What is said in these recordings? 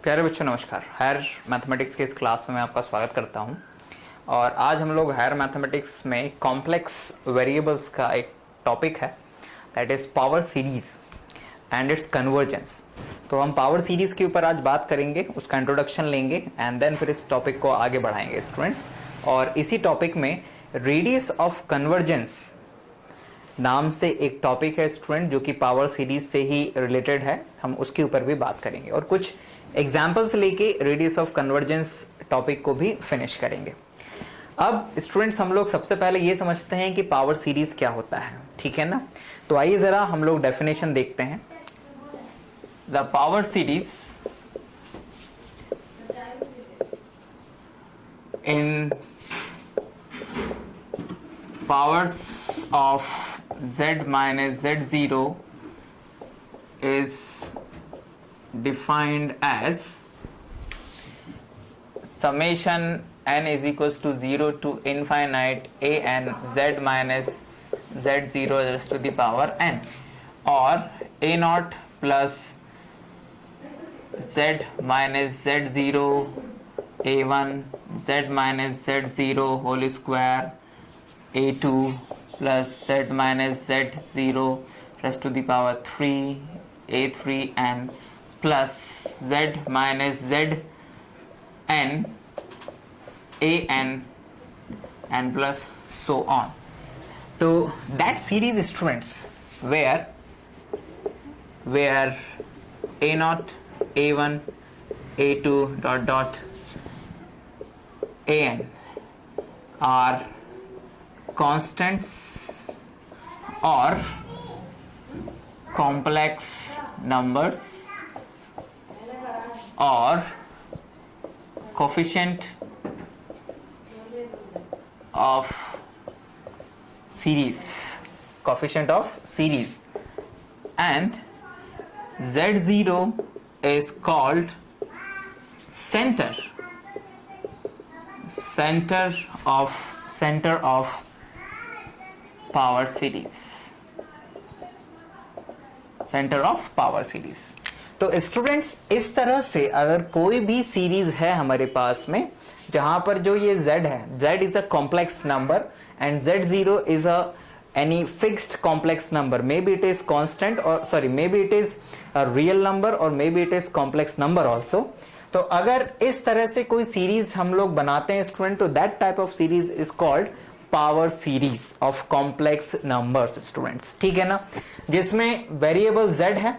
प्यारे बच्चों नमस्कार। हायर मैथमेटिक्स के इस क्लास में मैं आपका स्वागत करता हूं। और आज हम लोग हायर मैथमेटिक्स में कॉम्प्लेक्स वेरिएबल्स का एक टॉपिक है, that is power series and it's convergence. तो हम पावर सीरीज के ऊपर आज बात करेंगे, उसका इंट्रोडक्शन लेंगे एंड देन फिर इस टॉपिक को आगे बढ़ाएंगे स्टूडेंट्स। और इसी टॉपिक में रेडियस ऑफ कन्वर्जेंस नाम से एक टॉपिक है स्टूडेंट, जो कि पावर सीरीज से ही रिलेटेड है। हम उसके ऊपर भी बात करेंगे और कुछ एग्जाम्पल्स लेके रेडियस ऑफ कन्वर्जेंस टॉपिक को भी फिनिश करेंगे। अब स्टूडेंट्स हम लोग सबसे पहले ये समझते हैं कि पावर सीरीज क्या होता है, ठीक है ना। तो आइए जरा हम लोग डेफिनेशन देखते हैं। The power series in powers of z minus z0 is defined as summation n is equals to 0 to infinite a n z minus z0 raised to the power n, or a naught plus z minus z0 a1 z minus z0 whole square a2 plus z minus z0 raised to the power 3 a3 and plus z minus z n a n and plus so on. So that series students where a naught a1 a2 dot dot an are constants or complex numbers or coefficient of series and z0 is called center of power series, centre of power series. तो students इस तरह से अगर कोई भी series है हमारे पास में जहां पर जो ये z है, z is a complex number and z0 is a any fixed complex number, may be it is constant और sorry may be it is a real number और may be it is complex number also. तो अगर इस तरह से कोई series हम लोग बनाते हैं स्टूडेंट, तो that type of series is called power series of complex numbers students, ठीक है ना, जिसमें वेरिएबल z है,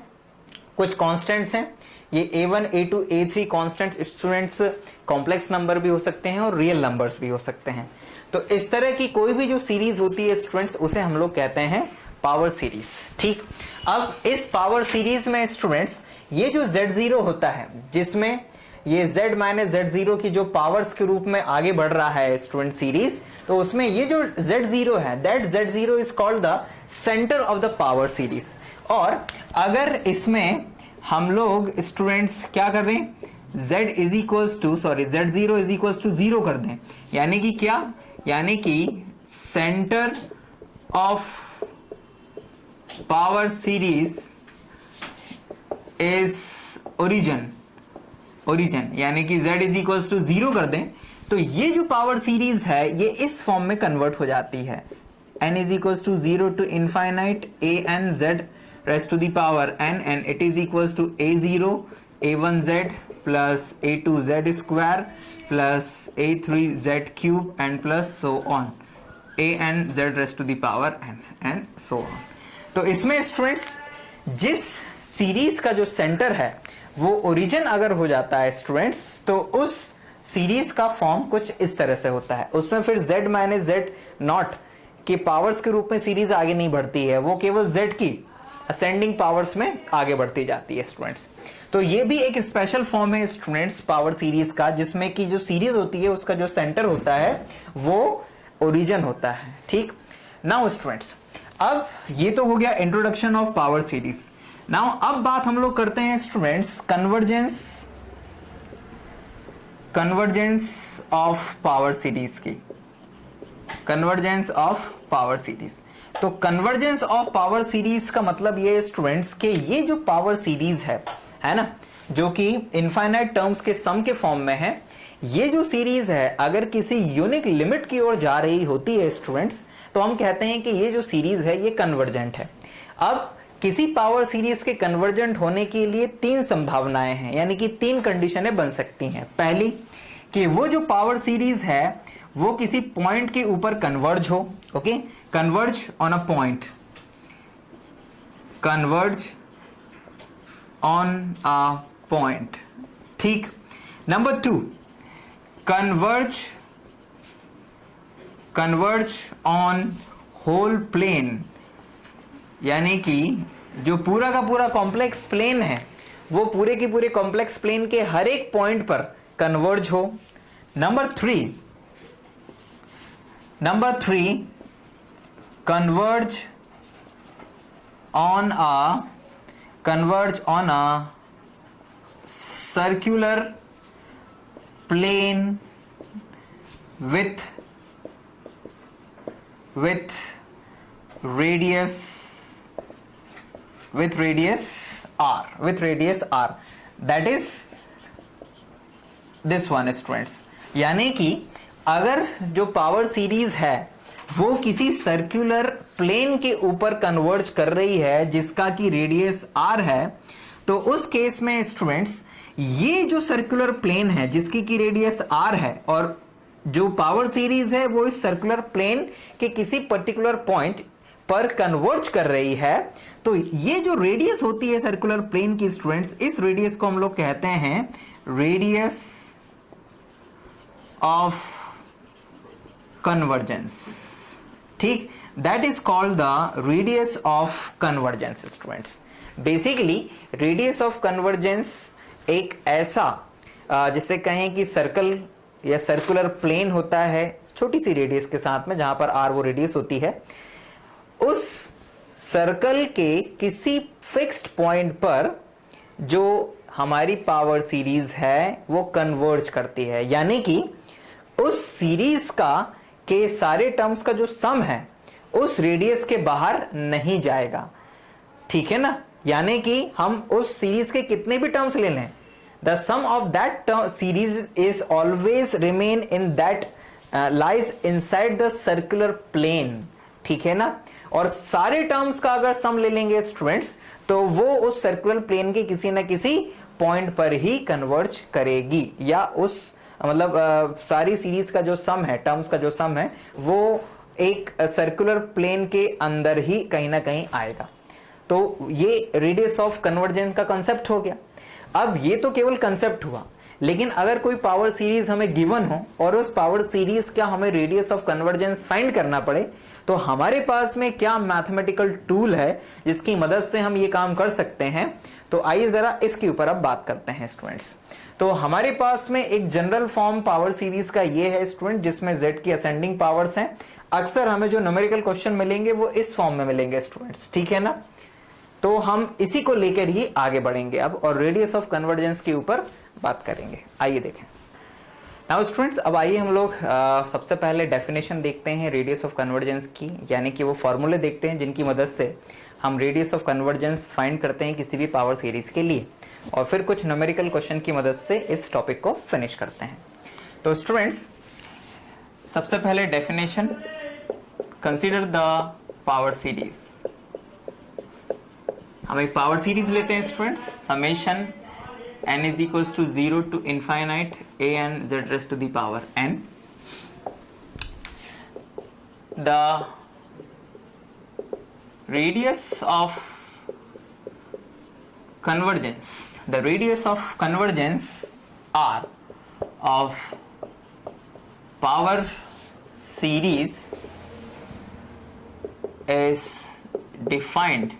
कुछ कांस्टेंट्स हैं, ये a1 a2 a3 constants students complex number भी हो सकते हैं और रियल नंबर्स भी हो सकते हैं। तो इस तरह की कोई भी जो सीरीज होती है स्टूडेंट्स उसे हम लोग कहते हैं पावर सीरीज, ठीक। अब इस पावर सीरीज में स्टूडेंट्स ये जो z0 होता है, जिसमें ये z माइनस z0 की जो पावर्स के रूप में आगे बढ़ रहा है स्टूडेंट सीरीज, तो उसमें ये जो z0 है, that z0 is called the centre of the power series. और अगर इसमें हम लोग स्टूडेंट्स क्या कर दें, z is equals to z0 is equals to 0 कर दें, यानी कि क्या, यानी कि centre of power series is origin, यानी कि z इज इक्वल्स टू 0 कर दें, तो ये जो पावर सीरीज है ये इस फॉर्म में कन्वर्ट हो जाती है, n is equals to 0 to infinite a n z raised to the power n and it is equals to a0 a1 z plus a2 z square plus a3 z cube and plus so on a n z raised to the power n and so on. तो इसमें students जिस series का जो centre है वो origin अगर हो जाता है स्टूडेंट्स, तो उस सीरीज का फॉर्म कुछ इस तरह से होता है। उसमें फिर z माइनस z नॉट के पावर्स के रूप में सीरीज आगे नहीं बढ़ती है, वो केवल z की असेंडिंग पावर्स में आगे बढ़ती जाती है स्टूडेंट्स। तो ये भी एक स्पेशल फॉर्म है स्टूडेंट्स पावर सीरीज का, जिसमें कि जो सीरीज होती है उसका जो सेंटर होता है वो ओरिजिन होता है, ठीक। नाउ स्टूडेंट्स अब ये तो हो गया introduction of power series. Now अब बात हम लोग करते हैं students convergence of power series की, कन्वर्जेंस ऑफ पावर सीरीज। तो कन्वर्जेंस ऑफ पावर सीरीज का मतलब ये स्टूडेंट्स के ये जो पावर सीरीज है ना, जो कि इनफाइनाइट टर्म्स के सम के फॉर्म में है, ये जो सीरीज है अगर किसी यूनिक लिमिट की ओर जा रही होती है स्टूडेंट्स, तो हम कहते हैं कि ये जो सीरीज है ये कन्वर्जेंट है। अब किसी पावर सीरीज के कन्वर्जेंट होने के लिए तीन संभावनाएं हैं, यानी कि तीन कंडीशनें बन सकती हैं। पहली कि वो जो पावर सीरीज है वो किसी पॉइंट के ऊपर कन्वर्ज हो, okay, converge on a point, converge on a point, ठीक। Number two, converge on whole plane, यानी कि जो पूरा का पूरा कॉम्प्लेक्स प्लेन है वो पूरे के पूरे कॉम्प्लेक्स प्लेन के हर एक पॉइंट पर कन्वर्ज हो। Number three, converge on a circular plane with radius r, that is this one students. यानी कि अगर जो पावर सीरीज है वो किसी सर्कुलर प्लेन के ऊपर कन्वर्ज कर रही है जिसका कि रेडियस r है, तो उस केस में स्टूडेंट्स ये जो सर्कुलर प्लेन है जिसकी की रेडियस r है और जो पावर सीरीज है वो इस सर्कुलर प्लेन के किसी पर्टिकुलर पॉइंट पर कन्वर्ज कर रही है, तो ये जो रेडियस होती है सर्कुलर प्लेन की स्टूडेंट्स, इस रेडियस को हम लोग कहते हैं रेडियस ऑफ कन्वर्जेंस, ठीक। That is called the radius of convergence students. Basically radius of convergence एक ऐसा जिसे कहें कि सर्कल या सर्कुलर प्लेन होता है छोटी सी रेडियस के साथ में, जहां पर r वो रेडियस होती है, उस सर्कल के किसी फिक्स्ड पॉइंट पर जो हमारी पावर सीरीज है वो कन्वर्ज करती है, यानी कि उस सीरीज का के सारे टर्म्स का जो सम है उस रेडियस के बाहर नहीं जाएगा, ठीक है ना। यानी कि हम उस सीरीज के कितने भी टर्म्स ले लें, the sum of that series is always remain in that lies inside the circular plane, ठीक है ना। और सारे टर्म्स का अगर सम ले लेंगे स्टूडेंट्स तो वो उस सर्कुलर प्लेन के किसी ना किसी पॉइंट पर ही कन्वर्ज करेगी, या उस मतलब सारी सीरीज का जो सम है, टर्म्स का जो सम है वो एक सर्कुलर प्लेन के अंदर ही कहीं ना कहीं आएगा। तो ये रेडियस ऑफ कन्वर्जेंस का कंसेप्ट हो गया। अब ये तो केवल कंसेप्ट हुआ, लेकिन अगर कोई पावर सीरीज हमें गिवन हो और उस पावर सीरीज का हमें रेडियस ऑफ कन्वर्जेंस फाइंड करना पड़े, तो हमारे पास में क्या मैथमेटिकल टूल है जिसकी मदद से हम ये काम कर सकते हैं। तो आइए जरा इसके ऊपर अब बात करते हैं स्टूडेंट्स। तो हमारे पास में एक जनरल फॉर्म पावर सीरीज का ये है स्टूडेंट, जिसमें z की असेंडिंग पावर्स हैं। अक्सर हमें जो न्यूमेरिकल क्वेश्चन मिलेंगे वो इस फॉर्म में मिलेंगे स्टूडेंट्स, ठीक है ना। तो हम इसी को लेकर ही आगे बढ़ेंगे अब और रेडियस ऑफ कन्वर्जेंस के ऊपर बात करेंगे। आइए देखें। नाउ स्टूडेंट्स, अब आइए हम लोग सबसे पहले डेफिनेशन देखते हैं रेडियस ऑफ कन्वर्जेंस की, यानी कि वो फॉर्मूले देखते हैं जिनकी मदद से हम रेडियस ऑफ कन्वर्जेंस फाइंड करते हैं किसी भी पावर सीरीज के लिए, और फिर कुछ न्यूमेरिकल क्वेश्चन की मदद से इस टॉपिक को फिनिश करते हैं। तो स्टूडेंट्स, सबसे पहले definition, consider the power series. हम एक पावर सीरीज लेते हैं students, summation n is equals to 0 to infinite a n z raised to the power n. The radius of convergence, the radius of convergence r of power series is defined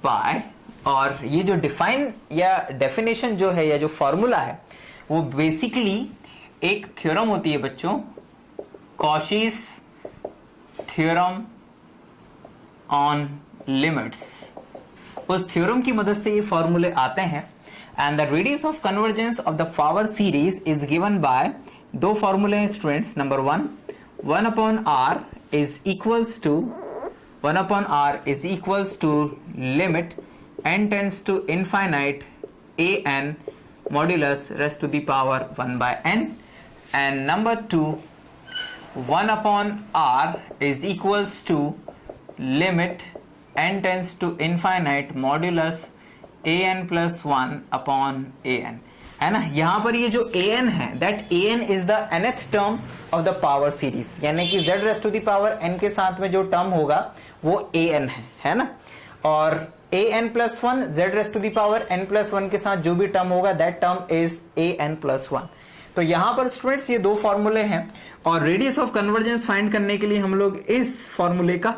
by, और ये जो define या definition जो है या जो formula है वो बेसिकली एक थ्योरम होती है बच्चों, कॉशीज थ्योरम ऑन लिमिट्स। उस थ्योरम की मदद से ये फॉर्मूले आते हैं। And the radius of convergence of the power series is given by, दो फॉर्मूले हैं students. Number one, 1/r is equals to limit n tends to infinite an modulus raised to the power 1 by n, and number 2, 1 upon r is equals to limit n tends to infinite modulus an plus 1 upon an, है ना। यहां पर ये जो an है, that an is the nth term of the power series, यानी कि z raised to the power n के साथ में जो टर्म होगा वो an है ना। और an plus 1 z raised to the power n plus 1 के साथ जो भी टर्म होगा that term is an plus 1। तो यहां पर स्टूडेंट्स ये दो फॉर्मूले हैं, और रेडियस ऑफ कन्वर्जेंस फाइंड करने के लिए हम लोग इस फॉर्मूले का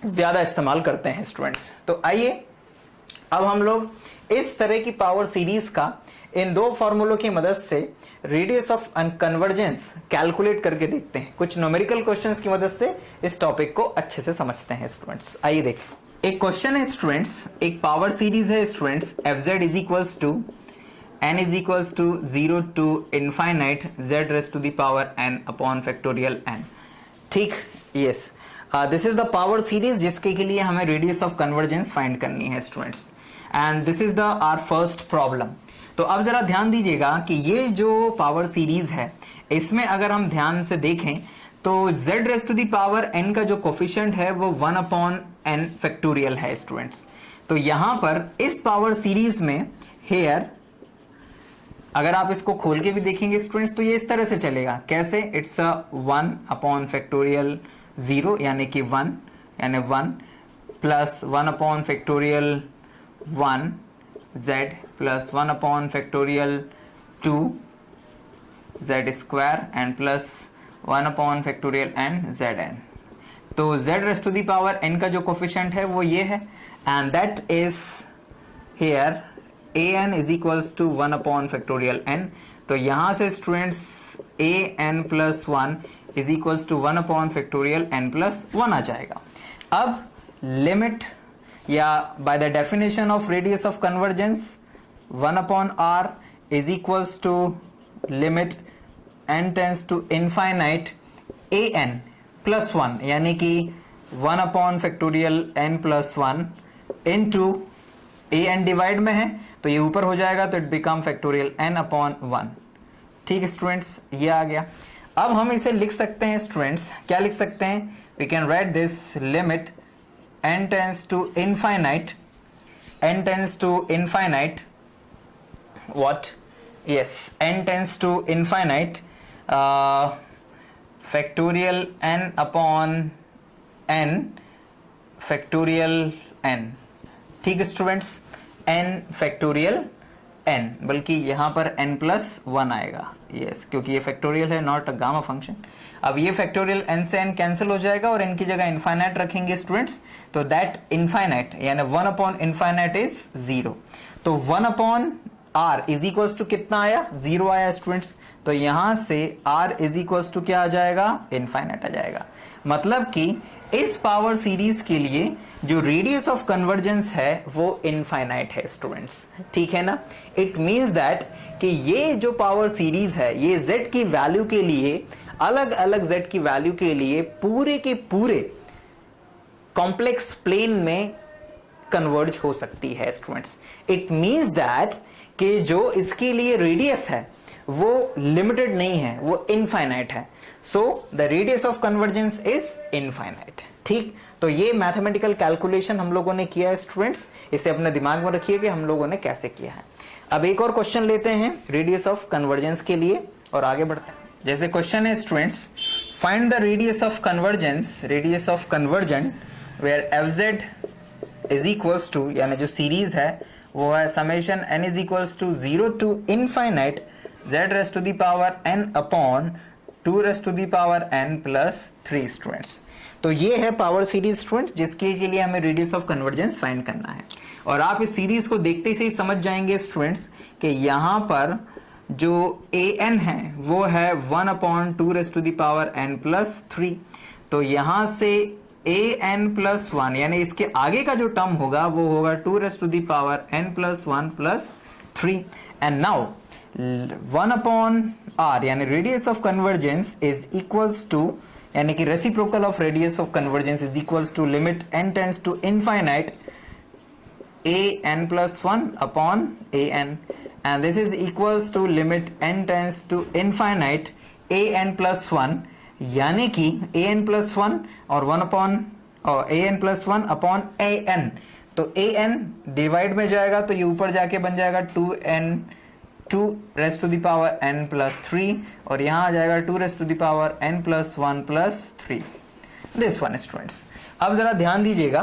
ज्यादा इस्तेमाल करते हैं स्टूडेंट्स। तो आइए अब हम लोग इस तरह की पावर सीरीज का इन दो फॉर्मूलों की मदद से रेडियस ऑफ कन्वर्जेंस कैलकुलेट करके देखते हैं। कुछ न्यूमेरिकल क्वेश्चंस की मदद से इस टॉपिक को अच्छे से समझते हैं स्टूडेंट्स। आइए देखें, एक क्वेश्चन है स्टूडेंट्स, एक पावर सीरीज है students, fz is equals to n is equals to 0 to infinite z raise to the power n upon factorial n। ठीक, yes, this is the power series जिसके के लिए हमें रेडियस ऑफ कन्वर्जेंस फाइंड करनी है students, and this is the our first problem. तो अब जरा ध्यान दीजिएगा कि ये जो पावर सीरीज है इसमें अगर हम ध्यान से देखें तो z raise to the power n का जो कोफिशिएंट है वो 1 अपॉन n फैक्टोरियल है स्टूडेंट्स। तो यहां पर इस पावर सीरीज में हेयर अगर आप इसको खोल के भी देखेंगे स्टूडेंट्स तो ये इस तरह से चलेगा, कैसे, इट्स 1 अपॉन फैक्टोरियल 0 यानी कि 1 यानी 1 plus 1 upon factorial 1 z plus 1 upon factorial 2 z square and plus 1 upon factorial n zn। तो z raise to the power n का जो कोफिशिएंट है वो ये है, and that is here an is equals to 1 upon factorial n। तो यहां से students an plus 1 is equals to 1 upon factorial n plus 1 आ जाएगा। अब लिमिट या by the definition of radius of convergence 1 upon r is equals to limit n tends to infinite an plus 1 यानी कि 1 upon factorial n plus 1 into an divide में है तो ये ऊपर हो जाएगा तो it become factorial n upon 1। ठीक है स्टूडेंट्स, ये आ गया। अब हम इसे लिख सकते हैं स्टूडेंट्स, क्या लिख सकते हैं, we can write this limit n tends to infinite, n tends to infinite what, yes, n tends to infinite factorial n upon n factorial n। ठीक है स्टूडेंट्स, n फैक्टोरियल n, बल्कि यहां पर n प्लस 1 आएगा, yes, क्योंकि ये factorial है not a gamma function. अब ये फैक्टोरियल n से n कैंसिल हो जाएगा और n की जगह इनफाइनाइट रखेंगे स्टूडेंट्स, तो दैट इनफाइनाइट यानी 1 अपॉन इनफाइनाइट इज 0। तो 1 upon r is equals to कितना आया, 0 आया स्टूडेंट्स। तो यहां से r इज इक्वल्स टू क्या आ जाएगा, इनफाइनाइट आ जाएगा। मतलब कि इस पावर सीरीज के लिए जो रेडियस ऑफ कन्वर्जेंस है वो इनफाइनाइट है स्टूडेंट्स, ठीक है ना। इट मींस दैट कि ये जो पावर सीरीज है ये z की वैल्यू के लिए, अलग अलग z की वैल्यू के लिए पूरे के पूरे कॉम्प्लेक्स प्लेन में कन्वर्ज हो सकती है स्टूडेंट्स। इट मींस दैट कि जो इसके लिए रेडियस है वो लिमिटेड नहीं है, वो इनफाइनाइट है। So the radius of convergence is infinite. ठीक, तो ये मैथमेटिकल कैलकुलेशन हम लोगों ने किया है स्टूडेंट्स, इसे अपने दिमाग में रखिए कि हम लोगों ने कैसे किया है। अब एक और क्वेश्चन लेते हैं रेडियस ऑफ कन्वर्जेंस के लिए और आगे बढ़ते हैं। जैसे क्वेश्चन है students, find the radius of convergence, radius of convergence where fz is equals to, यानी जो सीरीज है वो है summation n is equals to 0 to infinite z raise to the power n upon 2 raise to the power n plus 3 students. तो ये है power series students जिसके के लिए हमें रेडियस ऑफ कन्वर्जेंस फाइंड करना है। और आप इस सीरीज को देखते ही समझ जाएंगे स्टूडेंट्स कि यहां पर जो an है वो है 1 upon 2 raise to the power n plus 3। तो यहां से an प्लस 1 यानी इसके आगे का जो टर्म होगा वो होगा 2 raise to the power n plus 1 plus 3। And now 1 upon r यानी radius of convergence is equals to, यानी कि reciprocal of radius of convergence is equals to limit n tends to infinite an plus 1 upon an, and this is equals to limit n tends to infinite an plus 1, यानी कि an plus 1 और 1 upon an plus 1 upon an, तो an divide में जाएगा तो ये ऊपर जाके बन जाएगा 2 raised to the power n plus 3, और यहाँ आ जाएगा 2 raised to the power n plus 1 plus 3. This one students. अब जरा ध्यान दीजिएगा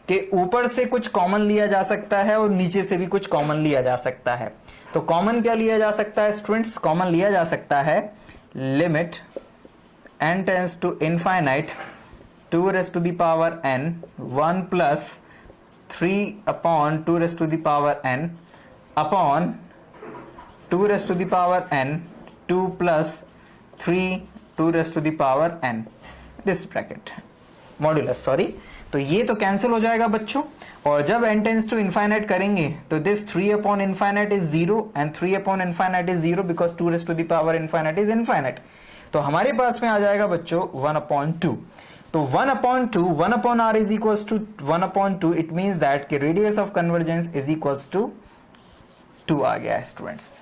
कि ऊपर से कुछ कॉमन लिया जा सकता है और नीचे से भी कुछ कॉमन लिया जा सकता है. तो कॉमन क्या लिया जा सकता है स्टूडेंट्स? कॉमन लिया जा सकता है limit n tends to infinite 2 raised to the power n 1 plus 3 upon 2 raised to the power n upon 2 raised to the power n 2 plus 3 2 raised to the power n, this bracket modulus, sorry. तो ये तो cancel हो जाएगा बच्चों, और जब n tends to infinite करेंगे तो this 3 upon infinite is 0 and 3 upon infinite is 0 because 2 raised to the power infinite is infinite. तो हमारे पास में आ जाएगा बच्चों 1 अपॉन 2. तो 1 upon 2 1 upon r is equals to 1 upon 2. It means that कि radius of convergence is equals to 2 आ गया है students.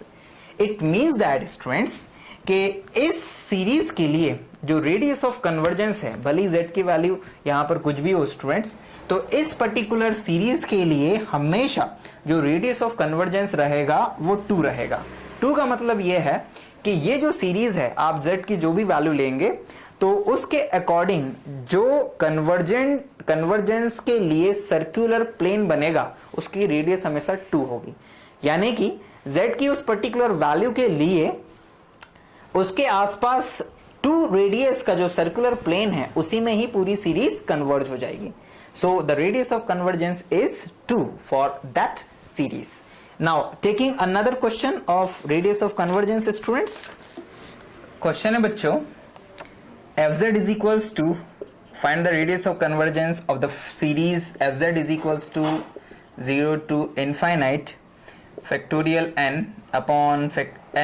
It means that students कि इस सीरीज के लिए जो रेडियस ऑफ कन्वर्जेंस है, भले z की वैल्यू यहां पर कुछ भी हो स्टूडेंट्स, तो इस पर्टिकुलर सीरीज के लिए हमेशा जो रेडियस ऑफ कन्वर्जेंस रहेगा वो 2 रहेगा. 2 का मतलब ये है कि ये जो सीरीज है आप z की जो भी वैल्यू लेंगे तो उसके अकॉर्डिंग जो कन्वर्जेंस के लिए सर्कुलर प्लेन बनेगा उसकी रेडियस हमेशा 2 होगी. यानी कि z की उस पर्टिकुलर वैल्यू के लिए उसके आसपास 2 रेडियस का जो सर्कुलर प्लेन है उसी में ही पूरी सीरीज कन्वर्ज हो जाएगी. So the radius of convergence is 2 for that series. Now taking another question of radius of convergence students. Question है बच्चों fz is equals to find the radius of convergence of the series fz is equals to 0 to infinite factorial n upon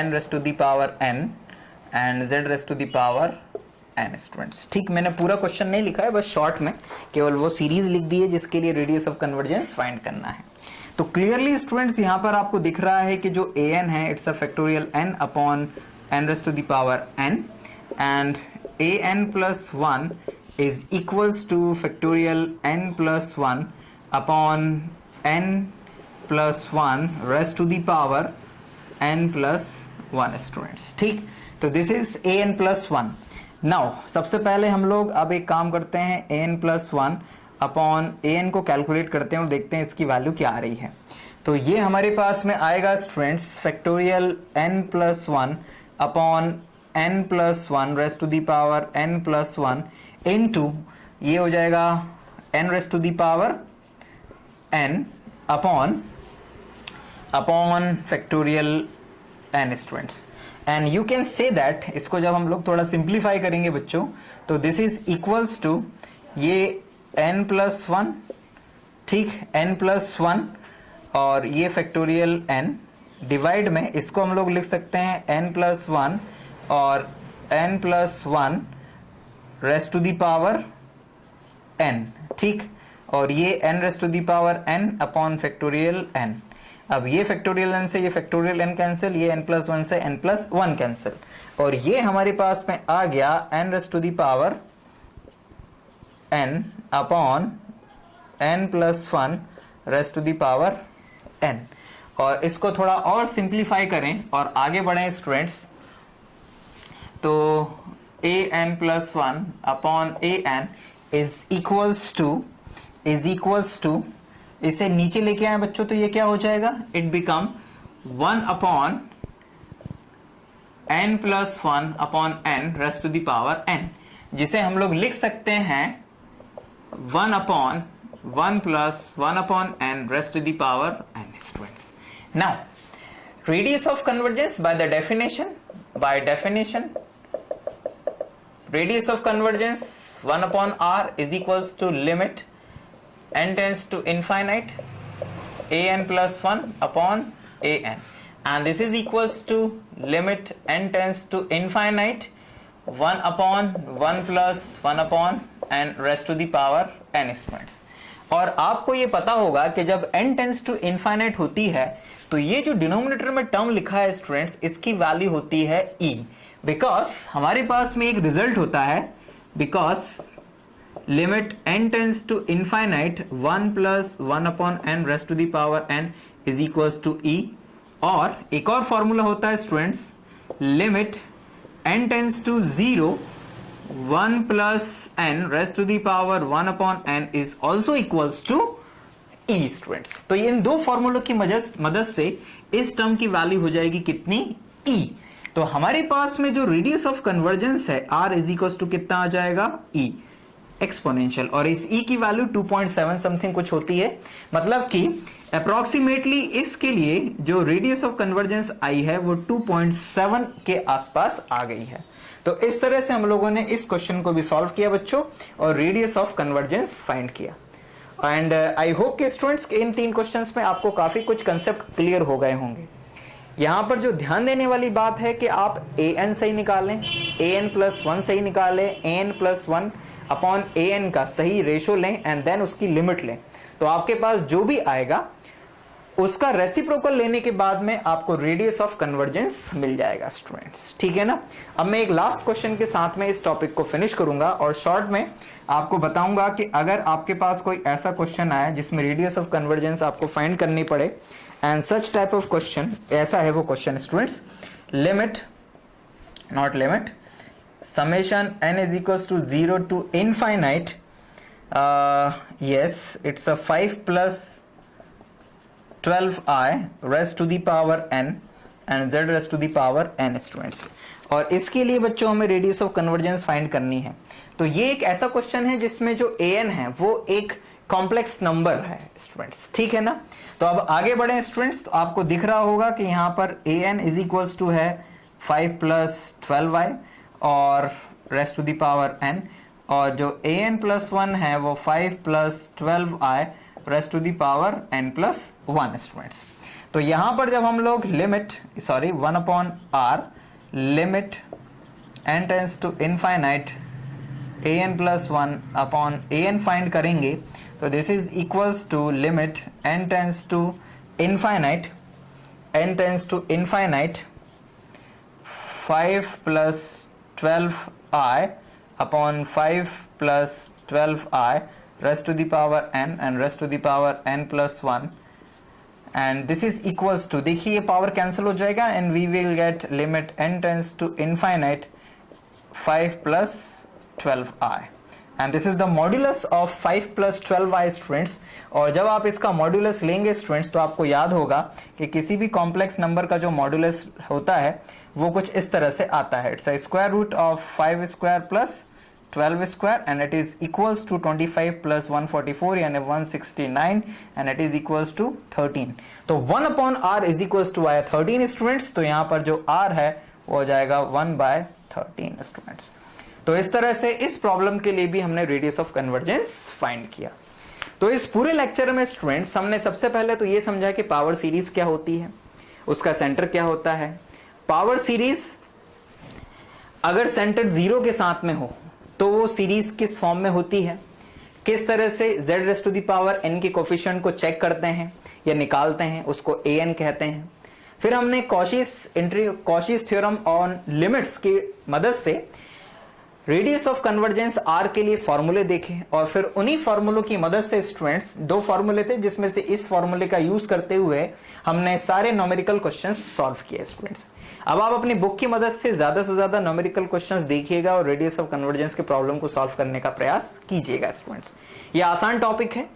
n raised to the power n and z raised to the power n students. ठीक, मैंने पूरा question नहीं लिखा है, बस short में केवल वो सीरीज लिख दी है जिसके लिए रेडियस ऑफ कन्वर्जेंस फाइंड करना है. तो क्लियरली स्टूडेंट्स यहाँ पर आपको दिख रहा है कि जो an है it's a factorial n upon n raised to the power n and an plus 1 is equals to factorial n plus 1 upon n plus 1 raised to the power n plus 1 students. ठीक, तो this is an plus 1. Now सबसे पहले हम लोग अब एक काम करते हैं, an plus 1 अपॉन an को कैलकुलेट करते हैं और देखते हैं इसकी वैल्यू क्या आ रही है. तो ये हमारे पास में आएगा students factorial n plus 1 upon n plus 1 raised to the power n plus 1 into ये हो जाएगा n raised to the power n upon factorial n students. And you can say that, इसको जब हम लोग थोड़ा सिंप्लीफाई करेंगे बच्चों तो दिस इज इक्वल्स टू ये n plus 1, ठीक, n plus 1 और ये फैक्टोरियल n डिवाइड में इसको हम लोग लिख सकते हैं n plus 1 और n plus 1 raised to the power n, ठीक, और ये n raised to the power n upon factorial n. अब ये फैक्टोरियल n से ये फैक्टोरियल n कैंसिल, ये n plus 1 से n plus 1 कैंसिल, और ये हमारे पास में आ गया n raised to the power n upon n plus 1 raised to the power n. और इसको थोड़ा और सिंप्लीफाई करें और आगे बढ़ें स्टूडेंट्स, तो an plus 1 upon an is equals to इसे नीचे लेके आए बच्चों तो ये क्या हो जाएगा, it become 1 upon n plus 1 upon n raised to the power n, जिसे हम लोग लिख सकते हैं 1 upon 1 plus 1 upon n raised to the power n students. Now radius of convergence by definition radius of convergence 1 upon r is equals to limit n tends to infinite an plus 1 upon an, and this is equals to limit n tends to infinite 1 upon 1 plus 1 upon n raised to the power n students. और आपको ये पता होगा कि जब n tends to infinite होती है तो ये जो डिनोमिनेटर में टर्म लिखा है स्टूडेंट्स, इसकी वैल्यू होती है e, बिकॉज हमारे पास में एक रिजल्ट होता है, because limit n tends to infinite 1 plus 1 upon n raised to the power n is equals to e, और एक और फॉर्मूला होता है students, limit n tends to 0 1 plus n raised to the power 1 upon n is also equals to e students. तो इन दो फॉर्मूलों की मदद से इस टर्म की वैल्यू हो जाएगी कितनी, e। तो हमारे पास में जो रेडियस ऑफ कन्वर्जेंस है r इज इक्वल्स टू कितना आ जाएगा, e एक्सपोनेंशियल, और इस e की वैल्यू 2.7 समथिंग कुछ होती है, मतलब कि अप्रोक्सीमेटली इसके लिए जो रेडियस ऑफ कन्वर्जेंस आई है वो 2.7 के आसपास आ गई है। तो इस तरह से हम लोगों ने इस क्वेश्चन को भी सॉल्व किया बच्चों, और रेडियस ऑफ कन्वर्जेंस फाइंड किया। एंड आई होप कि स्टूडेंट्स इन 3 क्वेश्चंस में आपको काफी कुछ कंसेप्ट क्लियर हो गए होंगे। यहां पर जो ध्यान देने वाली बात है कि आप an सही निकालें, an प्लस 1 सही निकालें, an प्लस 1 अपॉन an का सही रेशो लें एंड देन उसकी लिमिट लें, तो आपके पास जो भी आएगा उसका रेसिप्रोकल लेने के बाद में आपको रेडियस ऑफ कन्वर्जेंस मिल जाएगा स्टूडेंट्स, ठीक है ना। अब मैं एक लास्ट क्वेश्चन के साथ में इस टॉपिक को फिनिश करूंगा और शॉर्ट में आपको बताऊंगा कि अगर आपके पास कोई ऐसा क्वेश्चन आया जिसमें रेडियस ऑफ कन्वर्जेंस आपको फाइंड करनी पड़े, and such type of question, ऐसा है वो question students, limit not limit summation n is equals to 0 to infinite, yes it's a 5 plus 12i raised to the power n and z raised to the power n students. और इसके लिए बच्चों हमें radius of convergence find करनी है। तो ये एक ऐसा क्वेश्चन है जिसमें जो an है वो एक कॉम्प्लेक्स नंबर है स्टूडेंट्स, ठीक है ना। तो अब आगे बढ़े स्टूडेंट्स, तो आपको दिख रहा होगा कि यहाँ पर an इज इक्वल्स टू है 5 प्लस 12i और raised to the power n, और जो an प्लस 1 है वो 5 plus 12i raised to the power n plus 1 students. तो यहां पर जब हम लोग limit 1 upon r limit n tends to infinite an plus 1 upon an find करेंगे, तो this is equals to limit n tends to infinite 5 plus 12i upon 5 plus 12i raised to the power n and raised to the power n plus 1, and this is equals to, देखिए power cancel हो जाएगा and we will get limit n tends to infinite 5 plus 12i, and this is the modulus of 5 plus 12i students. और जब आप इसका modulus लेंगे students तो आपको याद होगा कि किसी भी कॉम्प्लेक्स नंबर का जो मॉड्यूलस होता है वो कुछ इस तरह से आता है, it's a square root of 5 square plus 12 square and it is equals to 25 plus 144 यानी 169 and it is equals to 13। तो 1 upon r is equals to आया 13 स्टूडेंट्स। तो यहाँ पर जो r है वो हो जाएगा 1/13 स्टूडेंट्स। तो इस तरह से इस प्रॉब्लम के लिए भी हमने रेडियस ऑफ कन्वर्जेंस फाइंड किया। तो इस पूरे लेक्चर में स्टूडेंट्स हमने सबसे पहले तो ये समझा कि पावर सीरीज क्या होती है, उसका सेंटर क्या होता है, पावर सीरीज अगर सेंटर 0 के साथ में हो तो वो सीरीज किस फॉर्म में होती है, किस तरह से z raise to the power n के कोफिशिएंट को चेक करते हैं या निकालते हैं, उसको an कहते हैं। फिर हमने कॉशीस थ्योरम ऑन लिमिट्स की मदद से रेडियस ऑफ कन्वर्जेंस r के लिए फॉर्मूले देखे, और फिर उन्हीं फॉर्मूलों की मदद से स्टूडेंट्स 2 फॉर्मूले थे जिसमें से इस फॉर्मूले का यूज करते हुए हमने सारे न्यूमेरिकल क्वेश्चंस सॉल्व किए स्टूडेंट्स। अब आप अपनी बुक की मदद से ज्यादा न्यूमेरिकल क्वेश्चंस देखिएगा और रेडियस ऑफ कन्वर्जेंस के प्रॉब्लम को सॉल्व करने का प्रयास कीजिएगा स्टूडेंट्स। ये आसान टॉपिक है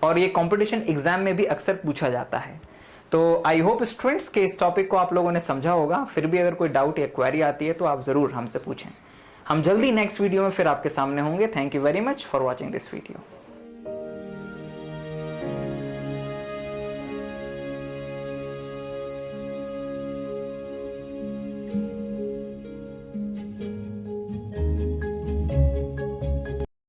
और ये कॉम्पिटिशन एग्जाम में भी अक्सर पूछा जाता है। तो आई होप स्टूडेंट्स के इस टॉपिक को आप लोगों ने समझा होगा। फिर भी अगर कोई डाउट या क्वेरी आती है तो आप जरूर हमसे पूछें। हम जल्दी नेक्स्ट वीडियो में फिर आपके सामने होंगे। Thank you very much for watching this video.